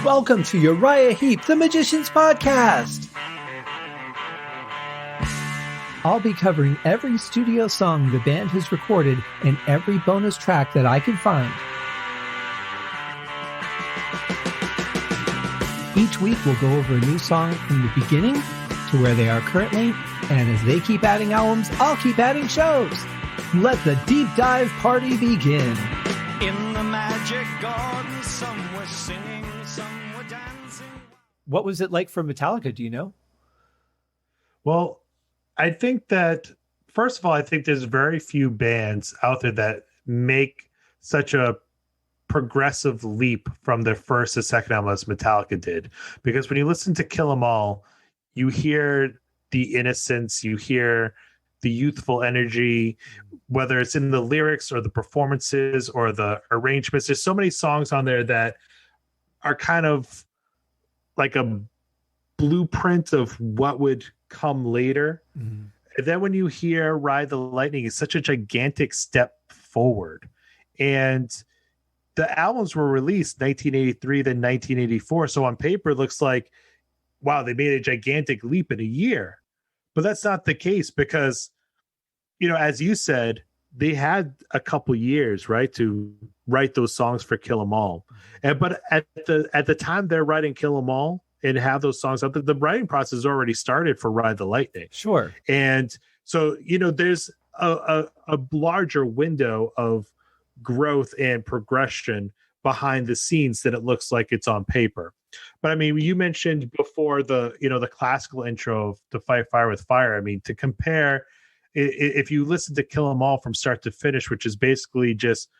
Welcome to Uriah Heep, the Magician's Podcast. I'll be covering every studio song the band has recorded and every bonus track that I can find. Each week we'll go over a new song from the beginning to where they are currently, and as they keep adding albums, I'll keep adding shows. Let the deep dive party begin. In the magic garden, some were singing, some were dancing. What was it like for Metallica, do you know? Well, I think that, first of all, I think there's very few bands out there that make such a progressive leap from their first to second album as Metallica did. Because when you listen to Kill 'Em All, you hear the innocence, you hear the youthful energy, whether it's in the lyrics or the performances or the arrangements. There's so many songs on there that are kind of like a blueprint of what would come later. Mm-hmm. And then when you hear Ride the Lightning, it's such a gigantic step forward. And the albums were released 1983, then 1984. So on paper, it looks like, wow, they made a gigantic leap in a year. But that's not the case because, you know, as you said, they had a couple years, right, to write those songs for Kill 'Em All. But at the time they're writing Kill 'Em All and have those songs up, the writing process already started for Ride the Lightning. Sure. And so, you know, there's a larger window of growth and progression behind the scenes than it looks like it's on paper. But I mean, you mentioned before the classical intro of To Fight Fire with Fire. I mean, to compare, if you listen to Kill 'Em All from start to finish, which is basically just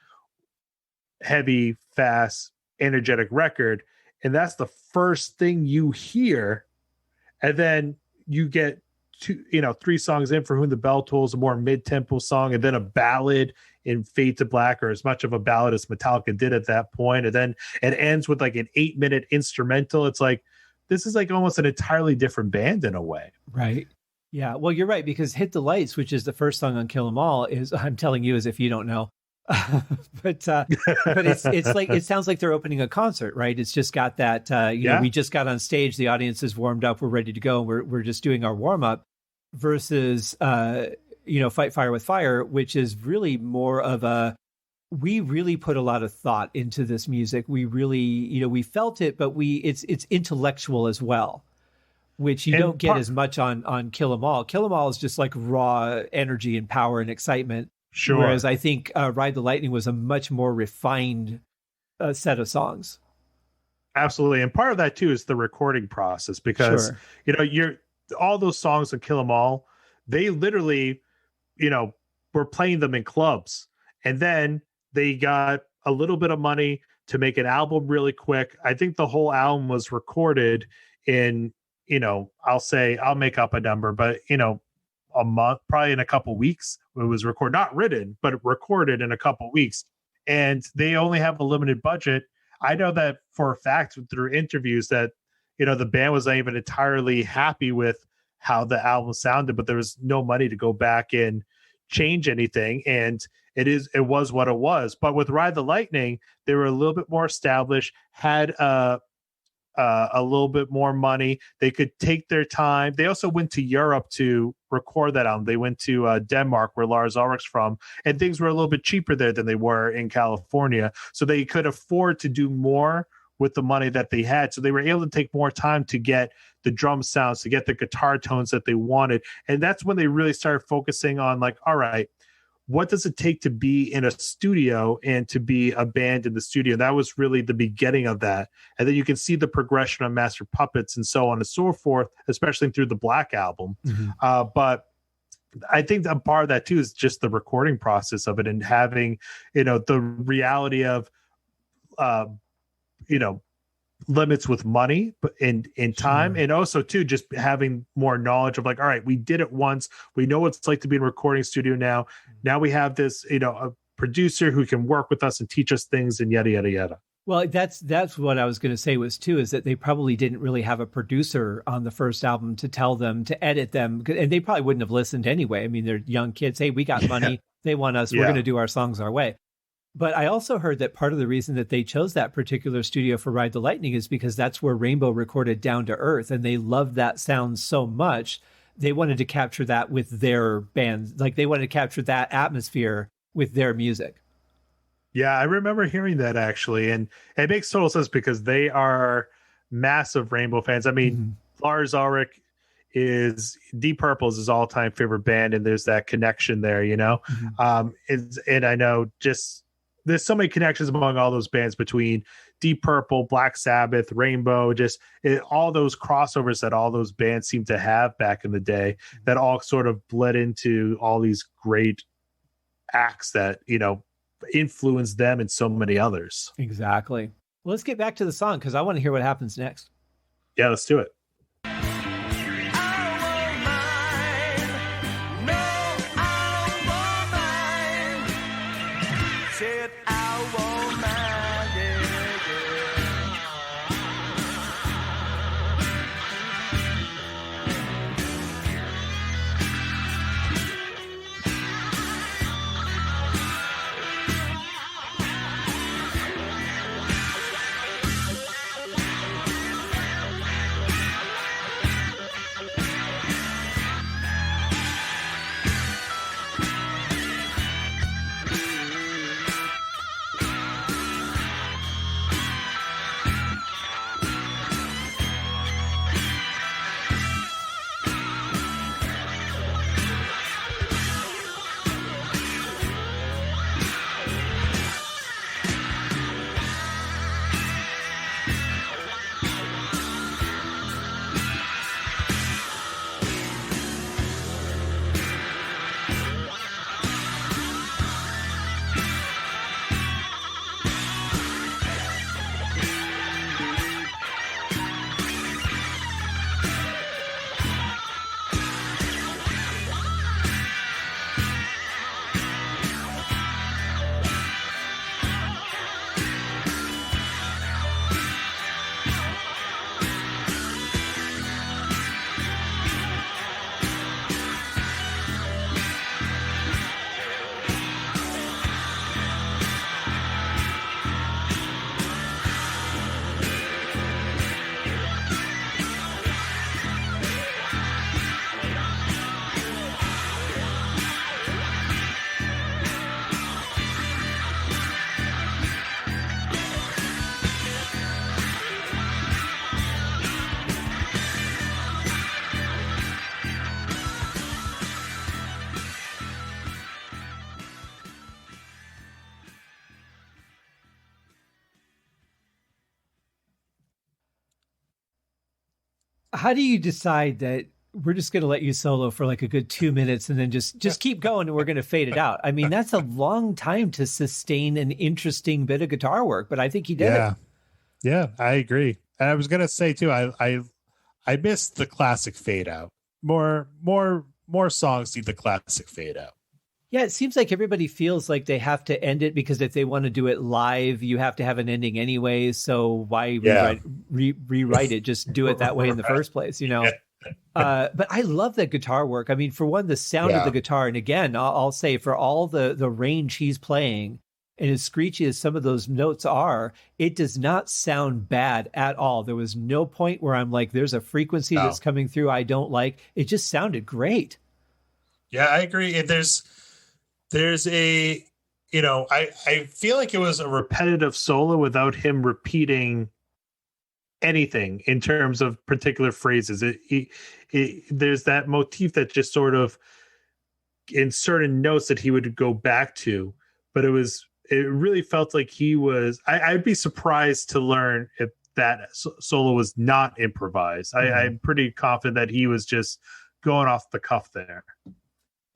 heavy, fast, energetic record, and that's the first thing you hear, and then you get three songs in For Whom the Bell Tolls, a more mid-tempo song, and then a ballad in Fade to Black, or as much of a ballad as Metallica did at that point, and then it ends with like an 8-minute instrumental. It's like, this is like almost an entirely different band in a way. Right. Yeah. Well, you're right, because Hit the Lights, which is the first song on Kill 'Em All, is, I'm telling you as if you don't know, but it's like, it sounds like they're opening a concert, right? It's just got that, we just got on stage, the audience is warmed up, we're ready to go, we're just doing our warm up, versus Fight Fire with Fire, which is really more of we really put a lot of thought into this music. We really, we felt it, but it's intellectual as well, which you don't get as much on Kill 'Em All. Kill 'Em All is just like raw energy and power and excitement. Sure. Whereas I think Ride the Lightning was a much more refined set of songs. Absolutely. And part of that too is the recording process, because, all those songs on Kill 'Em All, they literally, were playing them in clubs. And then they got a little bit of money to make an album really quick. I think the whole album was recorded in, I'll make up a number, but, a month, probably in a couple weeks. It was recorded, not written, but recorded in a couple weeks. And they only have a limited budget. I know that for a fact through interviews that, the band was not even entirely happy with how the album sounded, but there was no money to go back and change anything. And it was what it was. But with Ride the Lightning, they were a little bit more established, had a little bit more money. They could take their time. They also went to Europe to record that album. They went to Denmark, where Lars Ulrich's from, and things were a little bit cheaper there than they were in California. So they could afford to do more with the money that they had. So they were able to take more time to get the drum sounds, to get the guitar tones that they wanted. And that's when they really started focusing on, like, all right, what does it take to be in a studio and to be a band in the studio? That was really the beginning of that. And then you can see the progression on Master Puppets and so on and so forth, especially through the Black Album. Mm-hmm. But I think a part of that too is just the recording process of it, and having, the reality of, limits with money but in time. Sure. And also too, just having more knowledge of, like, all right, we did it once, we know what it's like to be in a recording studio now we have this, a producer who can work with us and teach us things, and yada yada yada. Well, that's what I was going to say was too, is that they probably didn't really have a producer on the first album to tell them to edit them, and they probably wouldn't have listened anyway. I mean, they're young kids. Hey, we got money, they want us, we're going to do our songs our way. But I also heard that part of the reason that they chose that particular studio for Ride the Lightning is because that's where Rainbow recorded Down to Earth, and they loved that sound so much. They wanted to capture that with their band. Like, they wanted to capture that atmosphere with their music. Yeah, I remember hearing that, actually. And it makes total sense because they are massive Rainbow fans. I mean, Lars Ulrich is Deep Purple's his all-time favorite band, and there's that connection there, you know? And I know just there's so many connections among all those bands between Deep Purple, Black Sabbath, Rainbow, all those crossovers that all those bands seem to have back in the day that all sort of bled into all these great acts that, you know, influenced them and so many others. Exactly. Well, let's get back to the song because I want to hear what happens next. Yeah, let's do it. How do you decide that we're just going to let you solo for like a good 2 minutes and then just keep going and we're going to fade it out? I mean, that's a long time to sustain an interesting bit of guitar work, but I think he did it. Yeah, I agree. And I was going to say too, I missed the classic fade out. More songs need the classic fade out. Yeah, it seems like everybody feels like they have to end it because if they want to do it live, you have to have an ending anyway. So why rewrite it? Just do it that way in the first place, you know? But I love that guitar work. I mean, for one, the sound of the guitar. And again, I'll say for all the range he's playing and as screechy as some of those notes are, it does not sound bad at all. There was no point where I'm like, there's a frequency that's coming through I don't like. It just sounded great. Yeah, I agree. And there's a, you know, I feel like it was a repetitive solo without him repeating anything in terms of particular phrases. There's that motif that just sort of in certain notes that he would go back to, but it really felt like he was, I'd be surprised to learn if that solo was not improvised. I'm pretty confident that he was just going off the cuff there.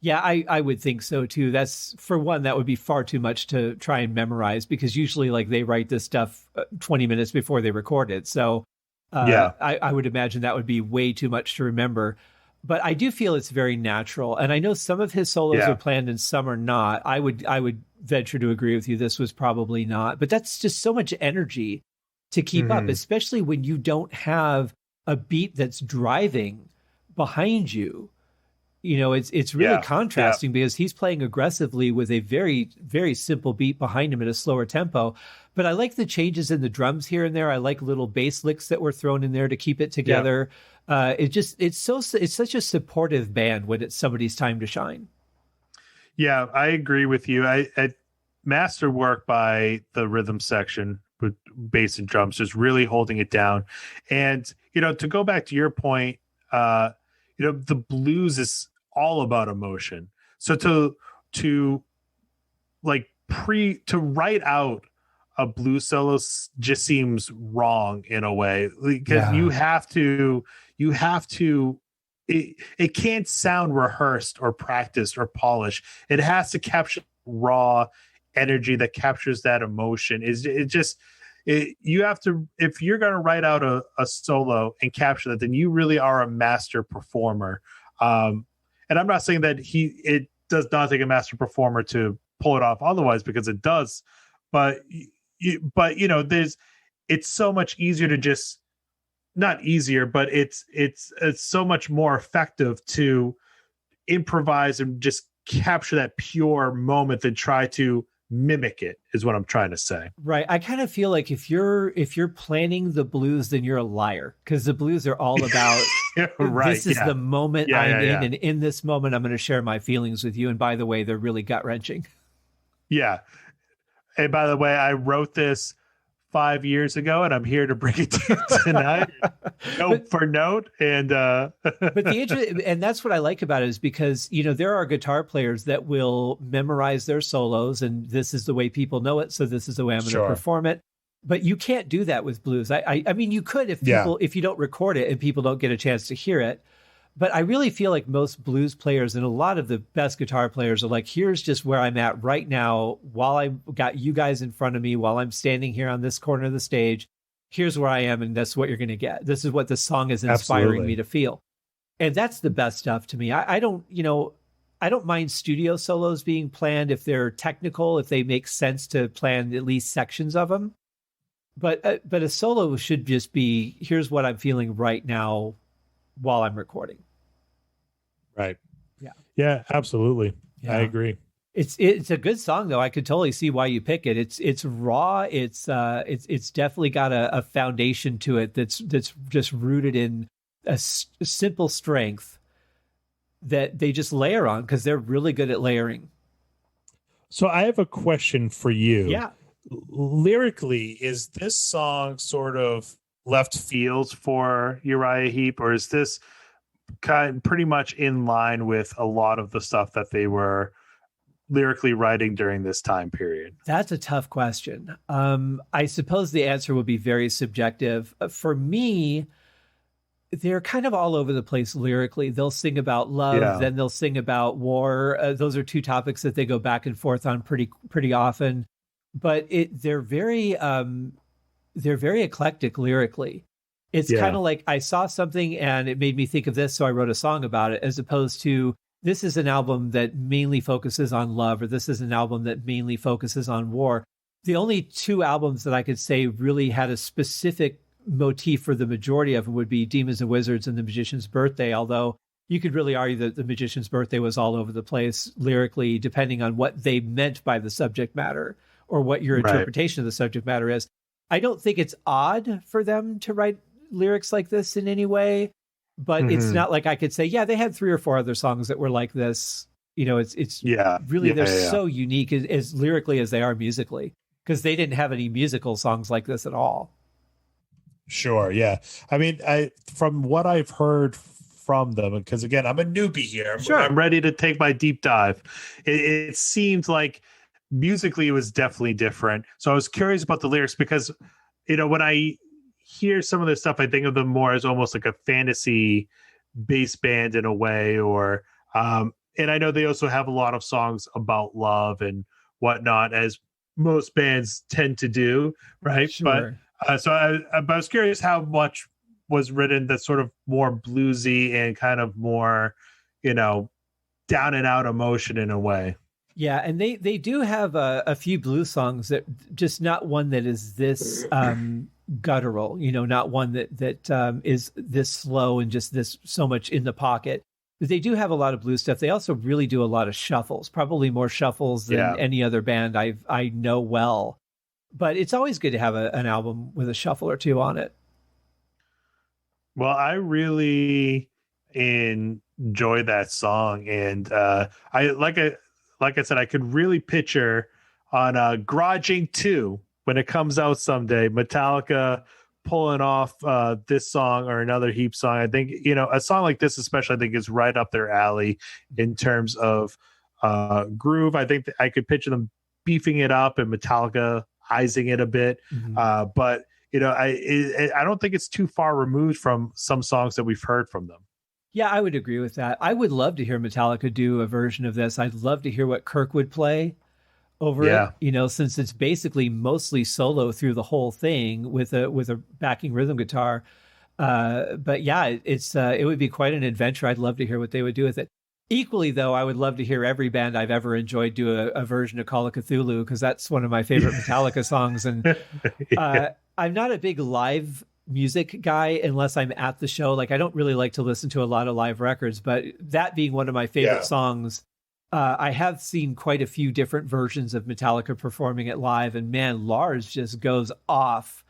Yeah, I would think so too. That's, for one, that would be far too much to try and memorize because usually like they write this stuff 20 minutes before they record it. So I would imagine that would be way too much to remember. But I do feel it's very natural. And I know some of his solos are planned and some are not. I would venture to agree with you. This was probably not. But that's just so much energy to keep up, especially when you don't have a beat that's driving behind you. It's really contrasting because he's playing aggressively with a very, very simple beat behind him at a slower tempo. But I like the changes in the drums here and there. I like little bass licks that were thrown in there to keep it together. It's such a supportive band when it's somebody's time to shine. Yeah, I agree with you. I master work by the rhythm section with bass and drums, just really holding it down. And, to go back to your point, the blues is all about emotion. So to write out a blues solo just seems wrong in a way, because you have to it can't sound rehearsed or practiced or polished. It has to capture raw energy that captures that emotion. You have to, if you're going to write out a solo and capture that, then you really are a master performer. And I'm not saying that it does not take a master performer to pull it off otherwise, because it does, but it's so much easier to just, not easier, but it's so much more effective to improvise and just capture that pure moment than try to mimic it, is what I'm trying to say. Right. I kind of feel like if you're planning the blues, then you're a liar, because the blues are all about this is the moment I'm in, and in this moment I'm going to share my feelings with you. And by the way, they're really gut wrenching. Yeah. And by the way, I wrote this 5 years ago, and I'm here to bring it to you tonight, note for note. And but and that's what I like about it, is because there are guitar players that will memorize their solos, and this is the way people know it, so this is the way I'm going to perform it. But you can't do that with blues. I mean, you could if you don't record it and people don't get a chance to hear it. But I really feel like most blues players and a lot of the best guitar players are like, here's just where I'm at right now, while I've got you guys in front of me, while I'm standing here on this corner of the stage. Here's where I am, and that's what you're going to get. This is what the song is inspiring me to feel. And that's the best stuff to me. I don't mind studio solos being planned if they're technical, if they make sense to plan at least sections of them. But a solo should just be, here's what I'm feeling right now while I'm recording. Right. Yeah, absolutely. Yeah. I agree. It's a good song though. I could totally see why you pick it. It's raw. It's definitely got a foundation to it that's just rooted in a simple strength that they just layer on, because they're really good at layering. So I have a question for you. Yeah. Lyrically, is this song sort of left field for Uriah Heep, or is this pretty much in line with a lot of the stuff that they were lyrically writing during this time period? That's a tough question. I suppose the answer would be very subjective. For me, they're kind of all over the place lyrically. They'll sing about love, then they'll sing about war. Those are two topics that they go back and forth on pretty often. But they're very eclectic lyrically. It's kind of like, I saw something and it made me think of this, so I wrote a song about it, as opposed to, this is an album that mainly focuses on love, or this is an album that mainly focuses on war. The only two albums that I could say really had a specific motif for the majority of them would be Demons and Wizards and The Magician's Birthday, although you could really argue that The Magician's Birthday was all over the place lyrically, depending on what they meant by the subject matter or what your interpretation of the subject matter is. I don't think it's odd for them to write lyrics like this in any way, but it's not like I could say, they had 3 or 4 other songs that were like this. It's really, they're so unique as lyrically as they are musically, because they didn't have any musical songs like this at all. Sure. Yeah. I mean, from what I've heard from them, because again, I'm a newbie here. Sure. I'm ready to take my deep dive. It seemed like musically it was definitely different. So I was curious about the lyrics, because, when I hear some of this stuff, I think of them more as almost like a fantasy bass band in a way, or, and I know they also have a lot of songs about love and whatnot, as most bands tend to do. Right. Sure. But I was curious how much was written that's sort of more bluesy and kind of more, down and out emotion in a way. Yeah, and they do have a few blues songs, that just not one that is this guttural, not one that is this slow and just this so much in the pocket. But they do have a lot of blues stuff. They also really do a lot of shuffles, probably more shuffles than any other band I know well. But it's always good to have an album with a shuffle or two on it. Well, I really enjoy that song, and like I said, I could really picture on Garaging 2 when it comes out someday, Metallica pulling off this song or another Heep song. I think, a song like this especially, I think is right up their alley in terms of groove. I think I could picture them beefing it up and Metallica-izing it a bit. But I don't think it's too far removed from some songs that we've heard from them. Yeah, I would agree with that. I would love to hear Metallica do a version of this. I'd love to hear what Kirk would play over it, since it's basically mostly solo through the whole thing with a backing rhythm guitar. But yeah, it would be quite an adventure. I'd love to hear what they would do with it. Equally, though, I would love to hear every band I've ever enjoyed do a version of Call of Cthulhu, because that's one of my favorite Metallica songs. And I'm not a big live music guy unless I'm at the show. Like, I don't really like to listen to a lot of live records, but that being one of my favorite songs, I have seen quite a few different versions of Metallica performing it live. And man, Lars just goes off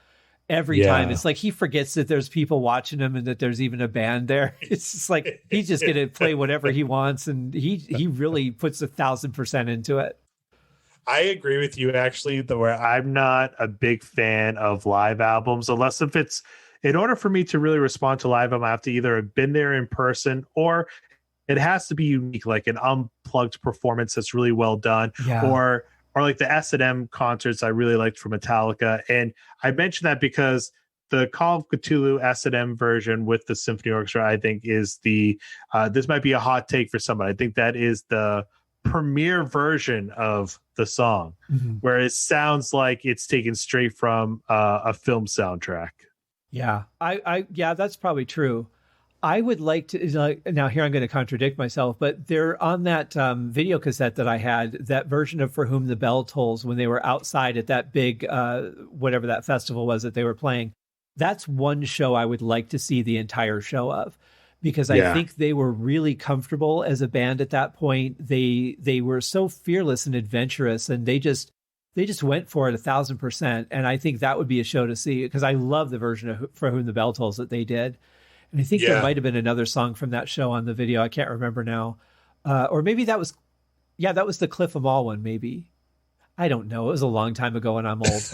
every time. It's like he forgets that there's people watching him and that there's even a band there. It's just like he's just going to play whatever he wants, and he really puts 1,000% into it. I agree with you, actually, where I'm not a big fan of live albums, unless if it's, in order for me to really respond to live album, I have to either have been there in person, or it has to be unique, like an unplugged performance that's really well done, or like the S&M concerts I really liked from Metallica. And I mentioned that because the Call of Cthulhu S&M version with the symphony orchestra, I think, is this might be a hot take for somebody. I think that is the premiere version of the song, where it sounds like it's taken straight from a film soundtrack. Yeah, yeah, that's probably true. I would like to, now here I'm going to contradict myself, but they're on that video cassette that I had, that version of For Whom the Bell Tolls, when they were outside at that big, whatever that festival was that they were playing. That's one show I would like to see the entire show of, because I think they were really comfortable as a band at that point. They were so fearless and adventurous, and they just went for it 1,000%. And I think that would be a show to see, because I love the version of For Whom the Bell Tolls that they did. And I think there might have been another song from that show on the video. I can't remember now. Or maybe that was the Cliff 'Em All one, maybe. I don't know. It was a long time ago and I'm old.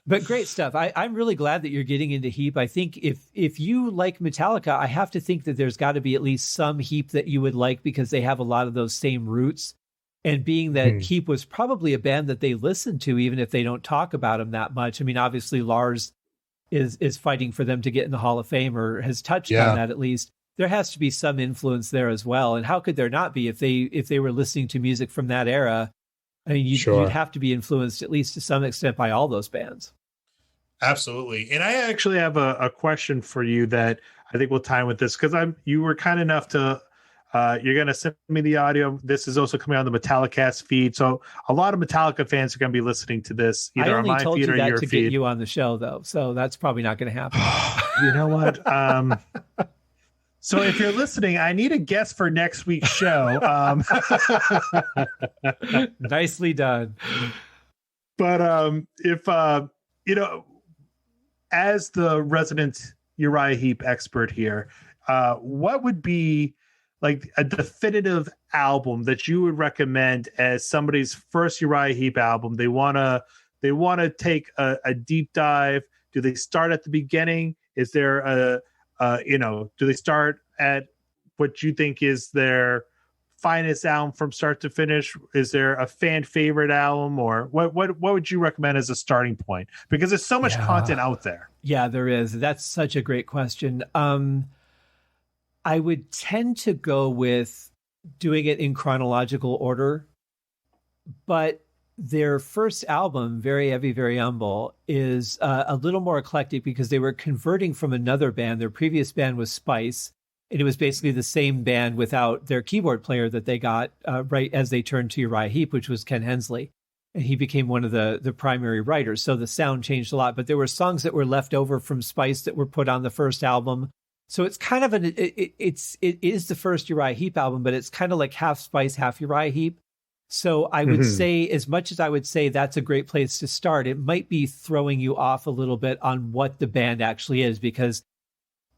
But great stuff. I'm really glad that you're getting into Heep. I think if you like Metallica, I have to think that there's got to be at least some Heep that you would like, because they have a lot of those same roots. And being that Heep was probably a band that they listened to, even if they don't talk about them that much. I mean, obviously Lars is fighting for them to get in the Hall of Fame, or has touched on that at least. There has to be some influence there as well. And how could there not be if they were listening to music from that era? I mean, you'd have to be influenced at least to some extent by all those bands. Absolutely. And I actually have a question for you that I think will tie in with this, because you were kind enough to you're going to send me the audio. This is also coming on the Metallicast feed. So a lot of Metallica fans are going to be listening to this either on my feed or your feed. I only told you that to get you on the show, though. So that's probably not going to happen. You know what? So if you're listening, I need a guest for next week's show. Nicely done. But if, as the resident Uriah Heep expert here, what would be like a definitive album that you would recommend as somebody's first Uriah Heep album? They want to take a deep dive. Do they start at the beginning? Is there do they start at what you think is their finest album from start to finish? Is there a fan favorite album, or what would you recommend as a starting point? Because there's so much content out there. Yeah, there is. That's such a great question. I would tend to go with doing it in chronological order, but their first album, Very Heavy, Very Humble, is a little more eclectic, because they were converting from another band. Their previous band was Spice, and it was basically the same band without their keyboard player that they got right as they turned to Uriah Heep, which was Ken Hensley. And he became one of the primary writers. So the sound changed a lot, but there were songs that were left over from Spice that were put on the first album. So it's kind of it is the first Uriah Heep album, but it's kind of like half Spice, half Uriah Heep. So I would say, as much as I would say that's a great place to start, it might be throwing you off a little bit on what the band actually is, because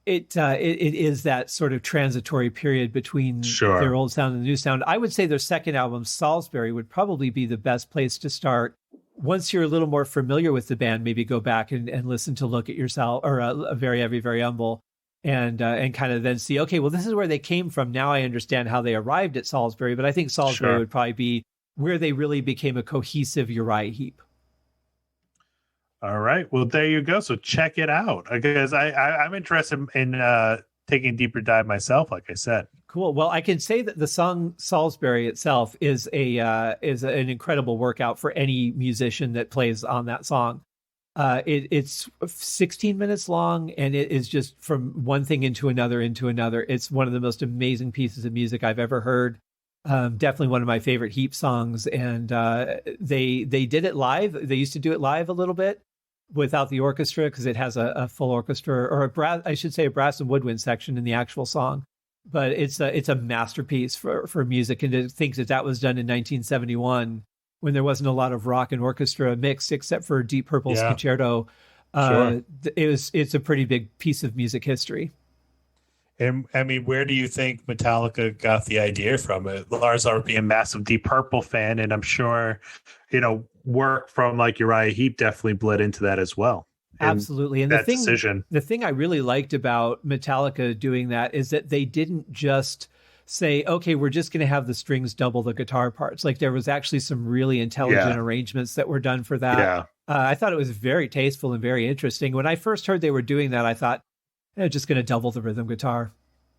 it is that sort of transitory period between their old sound and the new sound. I would say their second album, Salisbury, would probably be the best place to start. Once you're a little more familiar with the band, maybe go back and listen to Look at Yourself, or a Very Heavy, Very Humble, and kind of then see, okay, well, this is where they came from. Now I understand how they arrived at Salisbury, but I think Salisbury would probably be where they really became a cohesive Uriah Heep. All right. Well, there you go. So check it out, because I'm interested in taking a deeper dive myself, like I said. Cool. Well, I can say that the song Salisbury itself is an incredible workout for any musician that plays on that song. It's 16 minutes long, and it is just from one thing into another. It's one of the most amazing pieces of music I've ever heard. Definitely one of my favorite Heep songs. And they did it live. They used to do it live a little bit without the orchestra, because it has a full orchestra, or a brass and woodwind section in the actual song. But it's a masterpiece for music. And to think that was done in 1971, when there wasn't a lot of rock and orchestra mixed, except for Deep Purple's Concerto. It's a pretty big piece of music history. And I mean, where do you think Metallica got the idea from? Lars are being a massive Deep Purple fan, and I'm sure, work from like Uriah Heep definitely bled into that as well. Absolutely. And the thing I really liked about Metallica doing that is that they didn't just say, okay, we're just going to have the strings double the guitar parts. Like, there was actually some really intelligent arrangements that were done for that. Yeah. I thought it was very tasteful and very interesting. When I first heard they were doing that, I thought, they're just going to double the rhythm guitar.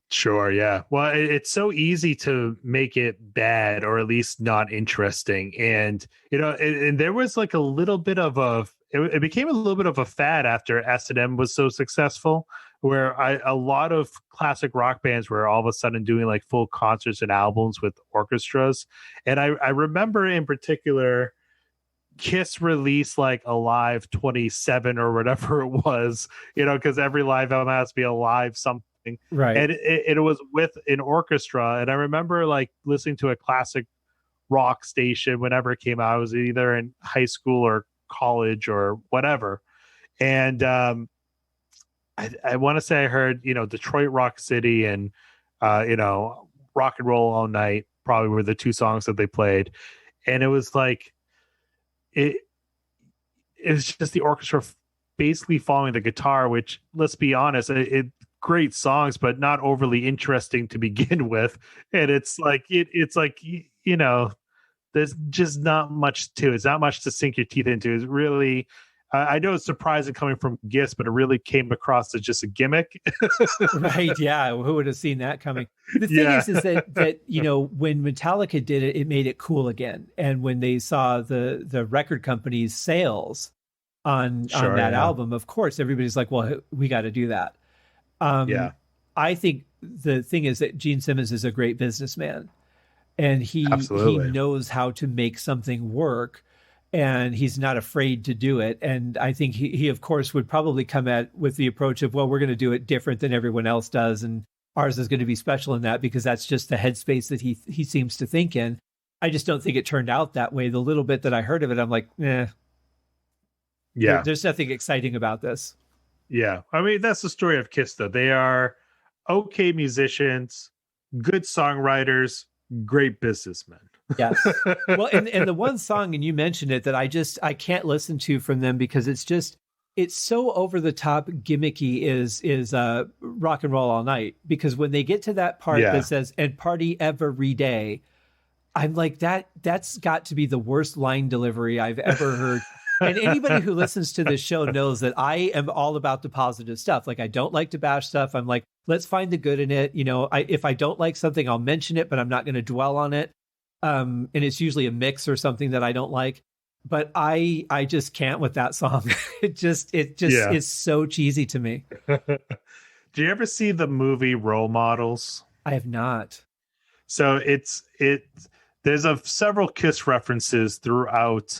Sure, yeah. Well, it's so easy to make it bad, or at least not interesting. And, and there was like a little bit of it became a little bit of a fad after S&M was so successful, where a lot of classic rock bands were all of a sudden doing like full concerts and albums with orchestras. And I remember in particular, Kiss released like Alive 27 or whatever it was, because every live album has to be a live something. Right. And it was with an orchestra. And I remember like listening to a classic rock station whenever it came out. I was either in high school or college or whatever. And I want to say I heard, Detroit Rock City and, Rock and Roll All Night probably were the two songs that they played. And it was like, it was just the orchestra basically following the guitar, which, let's be honest, it great songs, but not overly interesting to begin with. And it's like, there's just not much to it. It's not much to sink your teeth into. It's really, I know it's surprising coming from Gis, but it really came across as just a gimmick. Right. Yeah. Who would have seen that coming? The thing is that, when Metallica did it, it made it cool again. And when they saw the record company's sales on that album, of course, everybody's like, well, we got to do that. I think the thing is that Gene Simmons is a great businessman, and he knows how to make something work, and he's not afraid to do it. And I think he of course would probably come with the approach of, well, we're going to do it different than everyone else does, and ours is going to be special in that, because that's just the headspace that he seems to think in. I just don't think it turned out that way. The little bit that I heard of it, I'm like, there's nothing exciting about this. Yeah. I mean, that's the story of Kiss, though. They are okay musicians, good songwriters, great businessmen. Yes. Well, and the one song, and you mentioned it, that I can't listen to from them because it's so over the top gimmicky is Rock and Roll All Night. Because when they get to that part that says, and party every day, I'm like, that's got to be the worst line delivery I've ever heard. And anybody who listens to this show knows that I am all about the positive stuff. Like, I don't like to bash stuff. I'm like, let's find the good in it. If I don't like something, I'll mention it, but I'm not going to dwell on it. And it's usually a mix or something that I don't like. But I just can't with that song. It just is so cheesy to me. Do you ever see the movie Role Models? I have not. So there's several Kiss references throughout.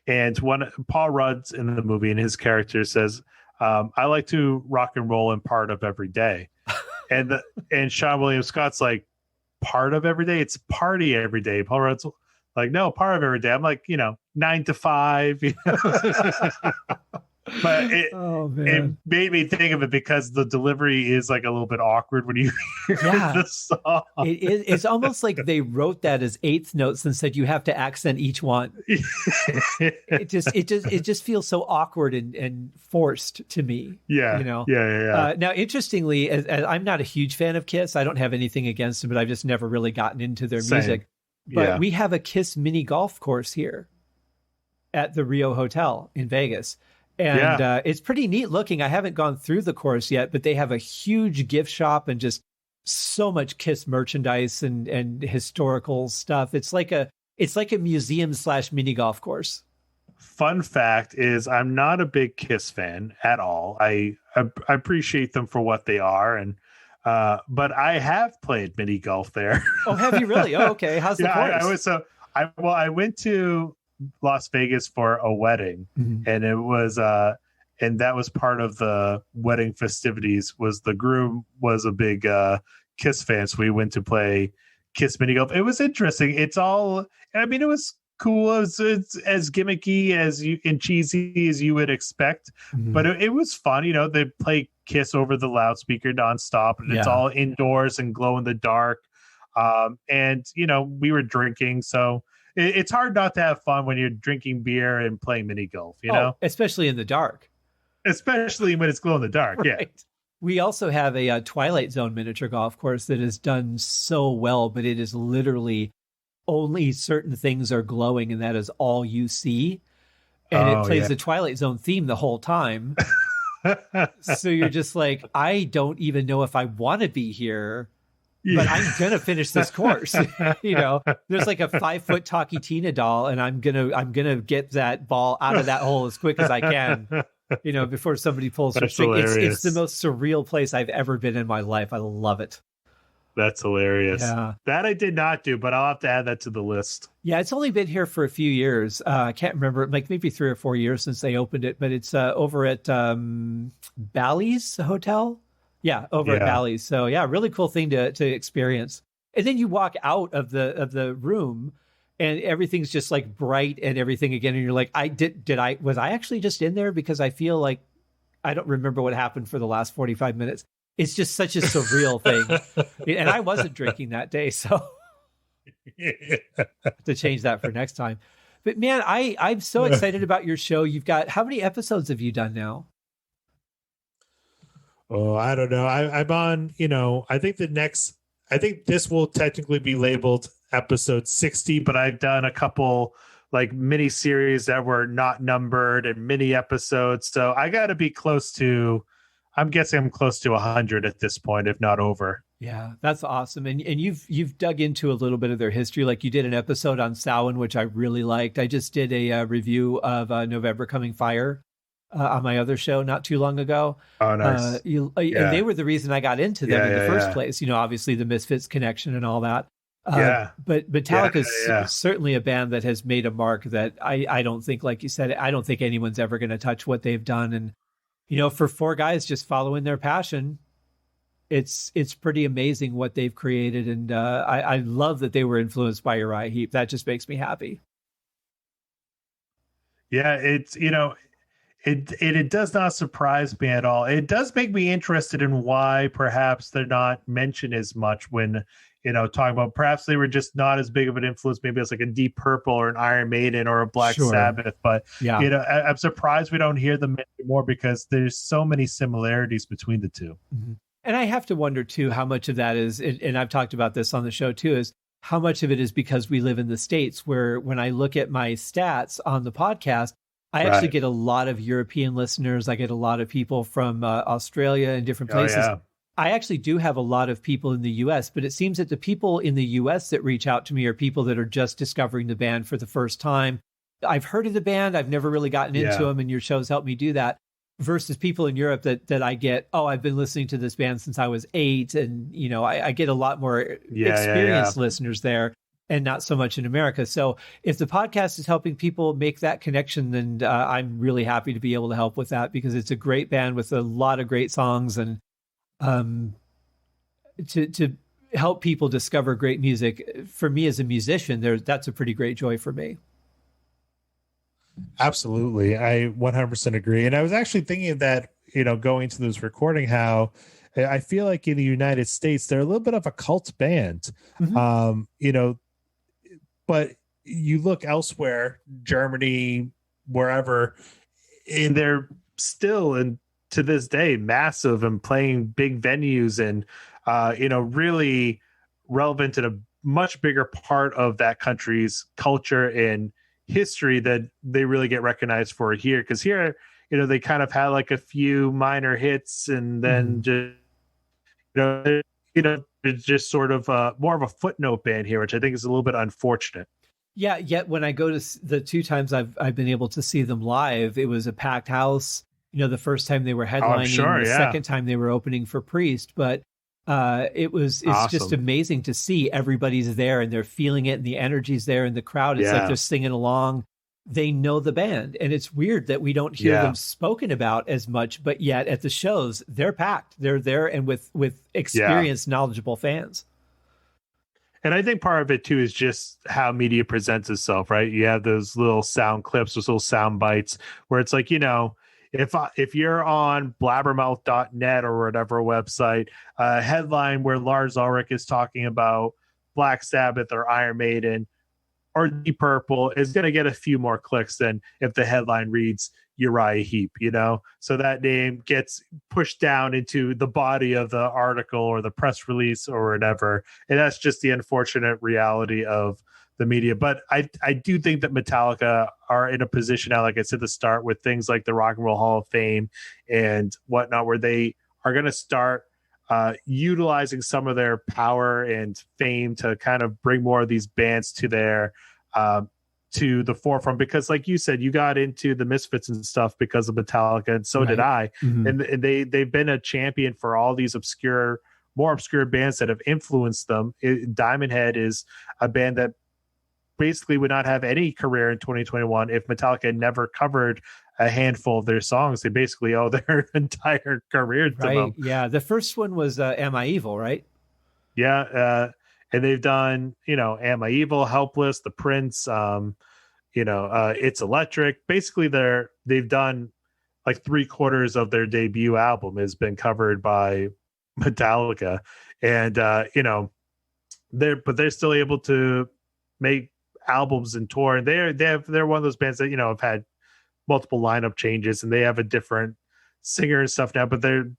And one, Paul Rudd's in the movie, and his character says, I like to rock and roll in part of every day. And Sean William Scott's like, part of every day? It's party every day. Paul Rudd's like, no, part of every day. I'm like, 9 to 5. But it made me think of it because the delivery is like a little bit awkward when you hear the song. It's almost like they wrote that as eighth notes and said you have to accent each one. It just feels so awkward and forced to me. Yeah. Now, interestingly, as I'm not a huge fan of Kiss. I don't have anything against them, but I've just never really gotten into their music. But we have a Kiss mini golf course here at the Rio Hotel in Vegas. And it's pretty neat looking. I haven't gone through the course yet, but they have a huge gift shop and just so much Kiss merchandise and historical stuff. It's like a museum / mini golf course. Fun fact is I'm not a big Kiss fan at all. I appreciate them for what they are, and but I have played mini golf there. Oh, have you really? Oh, okay. How's the course? I went to Las Vegas for a wedding, and it was and that was part of the wedding festivities. Was the groom was a big Kiss fan, so we went to play Kiss mini golf. It was interesting. It was cool. It's as gimmicky and cheesy as you would expect, but it was fun. They play Kiss over the loudspeaker nonstop, and it's all indoors and glow in the dark. And we were drinking, so it's hard not to have fun when you're drinking beer and playing mini golf, especially in the dark. Especially when it's glow in the dark, right. Yeah. We also have a Twilight Zone miniature golf course that is done so well, but it is literally only certain things are glowing, and that is all you see. And it plays the Twilight Zone theme the whole time. So you're just like, I don't even know if I want to be here. But I'm gonna finish this course. There's like a 5-foot Talkie Tina doll, and I'm gonna get that ball out of that hole as quick as I can. Before somebody pulls her string. It's the most surreal place I've ever been in my life. I love it. That's hilarious. Yeah. That I did not do, but I'll have to add that to the list. Yeah, it's only been here for a few years. I can't remember, like maybe 3 or 4 years since they opened it, but it's over at Bally's Hotel. Yeah, over at Bally's. So really cool thing to experience. And then you walk out of the room and everything's just like bright and everything again. And you're like, was I actually just in there? Because I feel like I don't remember what happened for the last 45 minutes. It's just such a surreal thing. And I wasn't drinking that day, so to change that for next time. But man, I'm so excited about your show. You've got, how many episodes have you done now? Oh, I don't know. I'm on, I think this will technically be labeled episode 60, but I've done a couple like mini series that were not numbered and mini episodes. So I got to be I'm guessing I'm close to 100 at this point, if not over. Yeah, that's awesome. And you've dug into a little bit of their history. Like you did an episode on Samhain, which I really liked. I just did a review of November Coming Fire on my other show not too long ago. Oh, nice. And they were the reason I got into them in the first place. Obviously the Misfits connection and all that. But Metallica is certainly a band that has made a mark that I don't think, like you said, I don't think anyone's ever going to touch what they've done. And, for 4 guys just following their passion, it's pretty amazing what they've created. And I love that they were influenced by Uriah Heep. That just makes me happy. Yeah, it's, it does not surprise me at all. It does make me interested in why perhaps they're not mentioned as much when, talking about perhaps they were just not as big of an influence, maybe as like a Deep Purple or an Iron Maiden or a Black Sabbath. But, I'm surprised we don't hear them anymore because there's so many similarities between the two. Mm-hmm. And I have to wonder, too, how much of that is, and I've talked about this on the show, too, is how much of it is because we live in the States where when I look at my stats on the podcast, I actually get a lot of European listeners. I get a lot of people from Australia and different places. Oh, yeah. I actually do have a lot of people in the U.S., but it seems that the people in the U.S. that reach out to me are people that are just discovering the band for the first time. I've heard of the band. I've never really gotten into them, and your shows helped me do that. Versus people in Europe that I get, I've been listening to this band since I was 8. And, I get a lot more experienced listeners there. and not so much in America. So if the podcast is helping people make that connection, then I'm really happy to be able to help with that, because it's a great band with a lot of great songs, and to help people discover great music, for me as a musician, that's a pretty great joy for me. Absolutely. I 100% agree. And I was actually thinking that, going to this recording, how I feel like in the United States, they're a little bit of a cult band. Mm-hmm. But you look elsewhere, Germany, wherever, and they're still, and to this day, massive and playing big venues and, really relevant in a much bigger part of that country's culture and history that they really get recognized for here. Because here, they kind of had like a few minor hits, and then it's just sort of more of a footnote band here, which I think is a little bit unfortunate. Yeah, yet when I go to the 2 times I've been able to see them live, it was a packed house. The first time they were headlining, second time they were opening for Priest, but it's awesome. Just amazing to see everybody's there and they're feeling it, and the energy's there in the crowd. It's like they're singing along. They know the band, and it's weird that we don't hear them spoken about as much, but yet at the shows they're packed. They're there, and with experienced, knowledgeable fans. And I think part of it too is just how media presents itself, right? You have those little sound clips, those little sound bites where it's like, if you're on blabbermouth.net or whatever website, headline where Lars Ulrich is talking about Black Sabbath or Iron Maiden or Deep Purple is going to get a few more clicks than if the headline reads Uriah Heep, so that name gets pushed down into the body of the article or the press release or whatever. And that's just the unfortunate reality of the media. But I do think that Metallica are in a position now, like I said at the start, with things like the Rock and Roll Hall of Fame and whatnot, where they are going to start utilizing some of their power and fame to kind of bring more of these bands to their to the forefront. Because like you said, you got into the Misfits and stuff because of Metallica, and so did I. Mm-hmm. And they've been a champion for all these more obscure bands that have influenced them. Diamond Head is a band that basically would not have any career in 2021 if Metallica never covered a handful of their songs. They basically owe their entire career to them. Yeah, the first one was Am I Evil, right? Yeah, and they've done, Am I Evil, Helpless, The Prince, It's Electric. Basically, they've done like 3/4 of their debut album has been covered by Metallica, and they're still able to make albums and tour. And they're one of those bands that have had multiple lineup changes, and they have a different singer and stuff now, but they're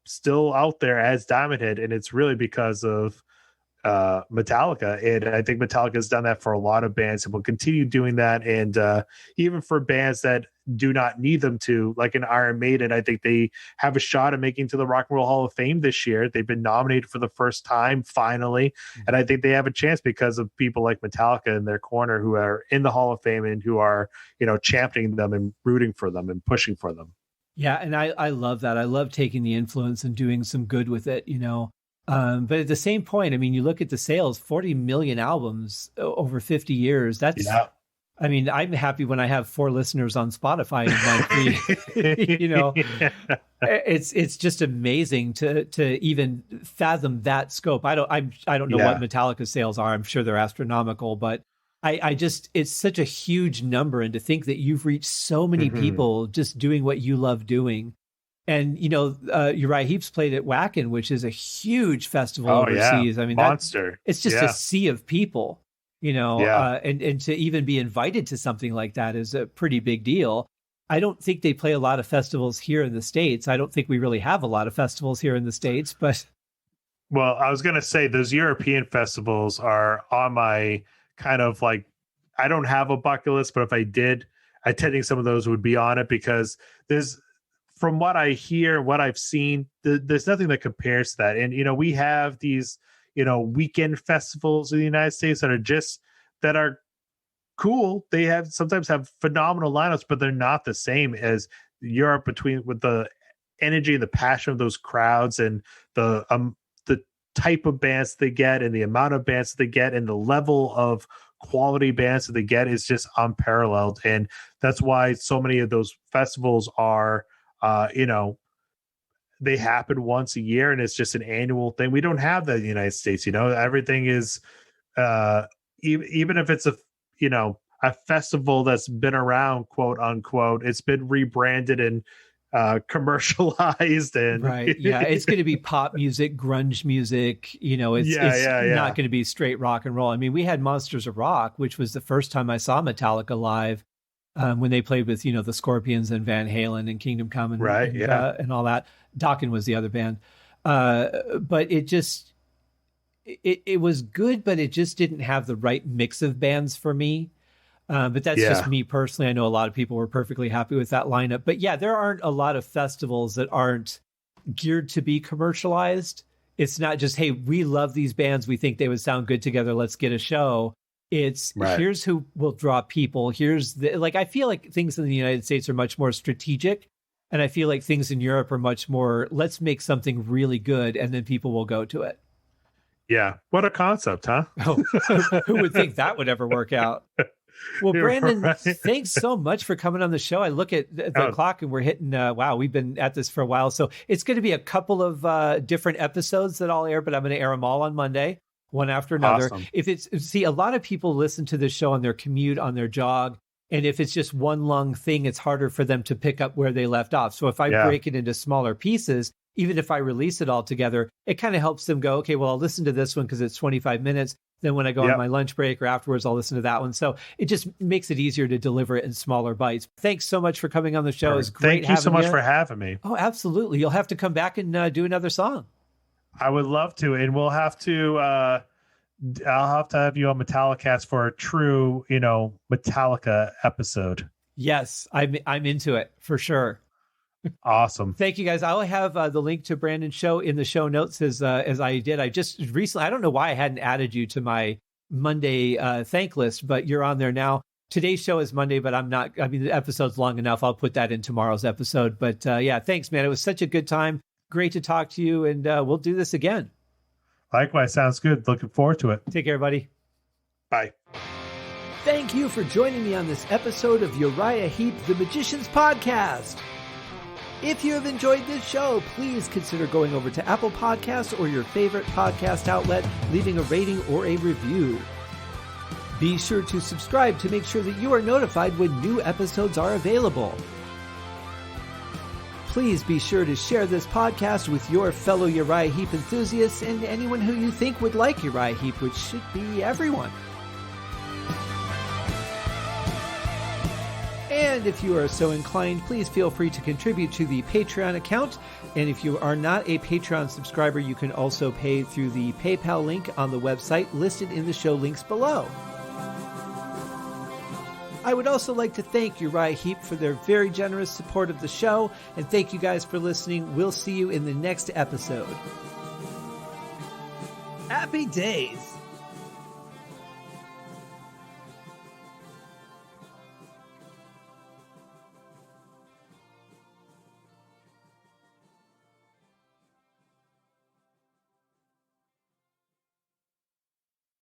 still out there as Diamond Head, and it's really because of Metallica. And I think Metallica has done that for a lot of bands and will continue doing that. And even for bands that do not need them to, like an Iron Maiden, I think they have a shot at making to the Rock and Roll Hall of Fame this year. They've been nominated for the first time finally, and I think they have a chance because of people like Metallica in their corner who are in the Hall of Fame and who are championing them and rooting for them and pushing for them. Yeah, and I love that. I love taking the influence and doing some good with it, but at the same point, I mean, you look at the sales, 40 million albums over 50 years. I mean, I'm happy when I have 4 listeners on Spotify it's just amazing to even fathom that scope. I don't know what Metallica's sales are. I'm sure they're astronomical, but it's such a huge number. And to think that you've reached so many people just doing what you love doing. And, Uriah Heep's played at Wacken, which is a huge festival overseas. I mean, monster. It's just a sea of people, and to even be invited to something like that is a pretty big deal. I don't think they play a lot of festivals here in the States. I don't think we really have a lot of festivals here in the States, but. Well, I was going to say those European festivals are on my kind of like, I don't have a bucket list, but if I did, attending some of those would be on it, because from what I hear, what I've seen, there's nothing that compares to that. And, we have these, weekend festivals in the United States that are cool. They sometimes have phenomenal lineups, but they're not the same as Europe with the energy and the passion of those crowds and the type of bands they get and the amount of bands they get and the level of quality bands that they get is just unparalleled. And that's why so many of those festivals are, they happen once a year and it's just an annual thing. We don't have that in the United States. Everything is, even if it's a festival that's been around, quote unquote, it's been rebranded and commercialized and right. Yeah. It's going to be pop music, grunge music. It's not going to be straight rock and roll. I mean, we had Monsters of Rock, which was the first time I saw Metallica live, when they played with, the Scorpions and Van Halen and Kingdom Come and, and all that. Dokken was the other band. But it was good, but it just didn't have the right mix of bands for me. But that's just me personally. I know a lot of people were perfectly happy with that lineup. But yeah, there aren't a lot of festivals that aren't geared to be commercialized. It's not just, hey, we love these bands. We think they would sound good together. Let's get a show. It's here's who will draw people. I feel like things in the United States are much more strategic. And I feel like things in Europe are much more, let's make something really good and then people will go to it. Yeah. What a concept, huh? Oh, who would think that would ever work out? Well, Brandon, thanks so much for coming on the show. I look at the clock and we're hitting, we've been at this for a while. So it's going to be a couple of different episodes that I'll air, but I'm going to air them all on Monday, one after another. Awesome. A lot of people listen to this show on their commute, on their jog. And if it's just one long thing, it's harder for them to pick up where they left off. So if I break it into smaller pieces, even if I release it all together, it kind of helps them go, okay, well, I'll listen to this one because it's 25 minutes. Then when I go on my lunch break or afterwards, I'll listen to that one. So it just makes it easier to deliver it in smaller bites. Thanks so much for coming on the show. It's great. Thank you so much for having me. Oh, absolutely. You'll have to come back and do another song. I would love to. And we'll have to, I'll have to have you on Metallicast for a true, Metallica episode. Yes, I'm into it for sure. Awesome. Thank you guys. I'll have the link to Brandon's show in the show notes as I did. I just recently, I don't know why I hadn't added you to my Monday thank list, but you're on there now. Today's show is Monday, but the episode's long enough. I'll put that in tomorrow's episode. But thanks, man. It was such a good time. Great to talk to you. And we'll do this again. Likewise. Sounds good. Looking forward to it. Take care, buddy. Bye. Thank you for joining me on this episode of Uriah Heep, the Magician's Podcast. If you have enjoyed this show, please consider going over to Apple Podcasts or your favorite podcast outlet, leaving a rating or a review. Be sure to subscribe to make sure that you are notified when new episodes are available. Please be sure to share this podcast with your fellow Uriah Heep enthusiasts and anyone who you think would like Uriah Heep, which should be everyone. And if you are so inclined, please feel free to contribute to the Patreon account. And if you are not a Patreon subscriber, you can also pay through the PayPal link on the website listed in the show links below. I would also like to thank Uriah Heep for their very generous support of the show. And thank you guys for listening. We'll see you in the next episode. Happy days!